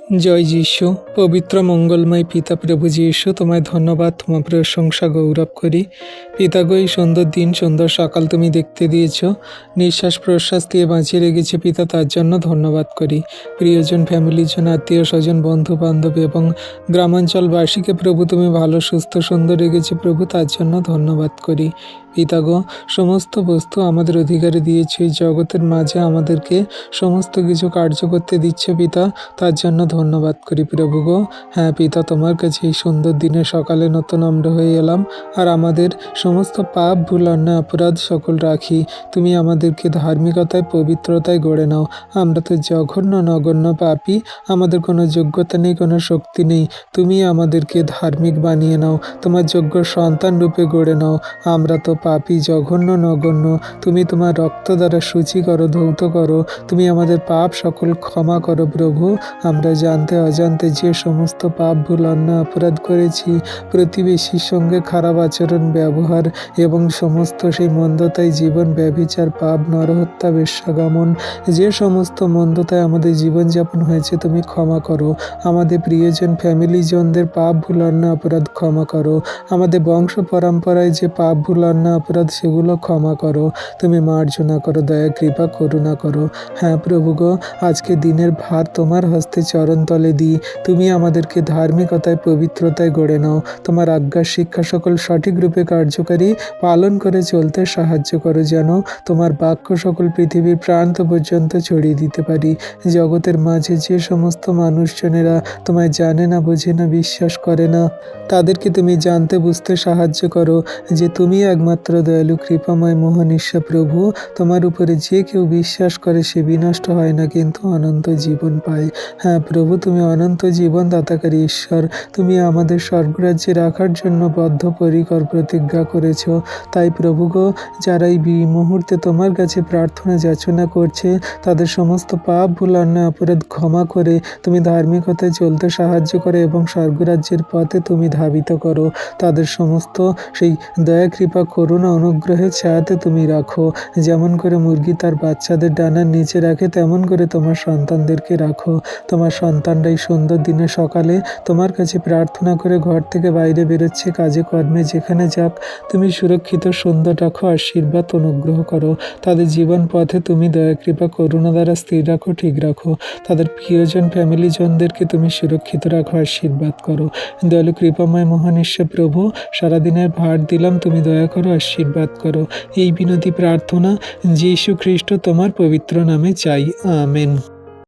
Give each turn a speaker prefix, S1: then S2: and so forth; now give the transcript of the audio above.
S1: জয় যীশু। পবিত্র মঙ্গলময় পিতা প্রভু যীশু, তোমায় ধন্যবাদ, তোমার প্রশংসা গৌরব করি। পিতাগো, এই সুন্দর দিন, সুন্দর সকাল তুমি দেখতে দিয়েছ, নিঃশ্বাস প্রশ্বাস দিয়ে বাঁচিয়ে রেখেছে পিতা, তার জন্য ধন্যবাদ করি। প্রিয়জন, ফ্যামিলির জন্য, আত্মীয় স্বজন, বন্ধু বান্ধব এবং গ্রামাঞ্চলবাসীকে প্রভু তুমি ভালো সুস্থ সুন্দর রেখেছে প্রভু, তার জন্য ধন্যবাদ করি। পিতাগো, সমস্ত বস্তু আমাদের অধিকারে দিয়েছে, এই জগতের মাঝে আমাদেরকে সমস্ত কিছু কার্য করতে দিচ্ছে পিতা, তার জন্য ধন্যবাদ করি প্রভু গো। হ্যাঁ পিতা, তোমার কাছে এই সুন্দর দিনে সকালে নতুন আমরা হয়ে এলাম, আর আমাদের সমস্ত পাপ ভুল অন্যায় অপরাধ সকল রাখি। তুমি আমাদেরকে ধার্মিকতায় পবিত্রতায় গড়ে নাও। আমরা তো জঘন্য নগণ্য পাপী, আমাদের কোনো যোগ্যতা নেই, কোনো শক্তি নেই। তুমি আমাদেরকে ধার্মিক বানিয়ে নাও, তোমার যোগ্য সন্তান রূপে গড়ে নাও। আমরা তো পাপী, জঘন্য নগণ্য, তুমি তোমার রক্ত দ্বারা শুচি করো, ধৌত করো। তুমি আমাদের পাপ সকল ক্ষমা করো প্রভু। আমরা জানতে অজান্তে যে সমস্ত পাপ ভুল অন্যায় অপরাধ করেছি, প্রতিবেশীর সঙ্গে খারাপ আচরণ ব্যবহার এবং সমস্ত সেই মন্দতায় জীবন, ব্যভিচার, পাপ, নরহত্যা, বেশ্যাগমন, যে সমস্ত মন্দতায় আমাদের জীবনযাপন হয়েছে, তুমি ক্ষমা করো। আমাদের প্রিয়জন, ফ্যামিলি জনদের পাপ ভুল অন্যায় অপরাধ ক্ষমা করো। আমাদের বংশ পরম্পরায় যে পাপ ভুল অন্যায় অপরাধ, সেগুলো ক্ষমা করো। তুমি মার্জনা করো, দয়া কৃপা করুণা করো। হ্যাঁ প্রভু গো, আজকে দিনের ভার তোমার হস্তে চরণ তলে দিই। তুমি আমাদেরকে ধার্মিকতায় পবিত্রতায় গড়ে নাও। তোমার আজ্ঞার শিক্ষা সকল সঠিক রূপে কার্যকারী পালন করে চলতে সাহায্য করো, যেন তোমার বাক্য সকল পৃথিবীর প্রান্ত পর্যন্ত ছড়িয়ে দিতে পারি। জগতের মাঝে যে সমস্ত মানুষজনেরা তোমায় জানে না, বোঝে না, বিশ্বাস করে না, তাদেরকে তুমি জানতে বুঝতে সাহায্য করো যে তুমি একমাত্র দয়ালু, কৃপাময়, মহান ঈশ্বর প্রভু। তোমার উপরে যে কেউ বিশ্বাস করে সে বিনষ্ট হয় না, কিন্তু অনন্ত জীবন পায়। হ্যাঁ প্রভু, তুমি অনন্ত জীবন দাতাকারী ঈশ্বর। তুমি আমাদের স্বর্গরাজ্যে রাখার জন্য বদ্ধপরিকর প্রতিজ্ঞা করেছ। তাই প্রভু গো, যারা এই মুহূর্তে তোমার কাছে প্রার্থনা যাচনা করছে, তাদের সমস্ত পাপ ভুল অন্যায় অপরাধ ক্ষমা করে তুমি ধার্মিকতায় চলতে সাহায্য করো এবং স্বর্গরাজ্যের পথে তুমি ধাবিত করো। তাদের সমস্ত সেই দয়া কৃপা করুণা অনুগ্রহের ছায়াতে তুমি রাখো। যেমন করে মুরগি তার বাচ্চাদের ডানার নিচে রাখে, তেমন করে তোমার সন্তানদেরকে রাখো। তোমার সন্তানরা এই সুন্দর দিনে সকালে তোমার কাছে প্রার্থনা করে ঘর থেকে বাইরে বেরোচ্ছে, কাজে কর্মে যেখানে যাক, তুমি সুরক্ষিত সুন্দর রাখো, আশীর্বাদ অনুগ্রহ করো। তাদের জীবন পথে তুমি দয়া কৃপা করুণা দ্বারা স্থির রাখো, ঠিক রাখো। তাদের প্রিয়জন, ফ্যামিলি জনদেরকে তুমি সুরক্ষিত রাখো, আশীর্বাদ করো। দয়ালু কৃপাময় মহান ঈশ্বর প্রভু, সারাদিনের ভার দিলাম, তুমি দয়া করো, আশীর্বাদ করো। এই বিনতি প্রার্থনা যীশু খ্রিস্ট তোমার পবিত্র নামে চাই, আমেন।